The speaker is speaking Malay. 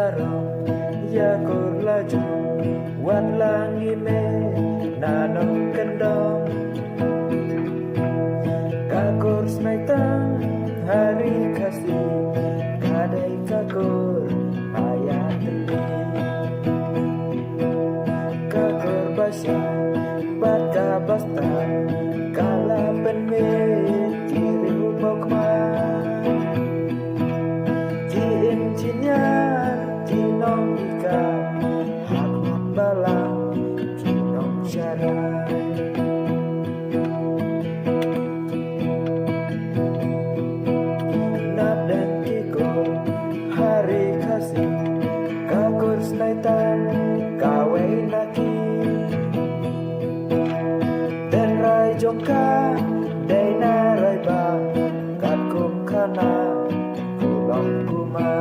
barong ya kur laju wan langi me nanong kendong kakur smaitang hari kasih kadai kakur ayat teli kakur basya bata basta kala penme kiri upok ma jin jinyan jinong ika hak balang jinong syarai dan kikul hari kasih kakur snaitan kawe naki dan rai jongka dai na rai ba kat kum kana kulong kuma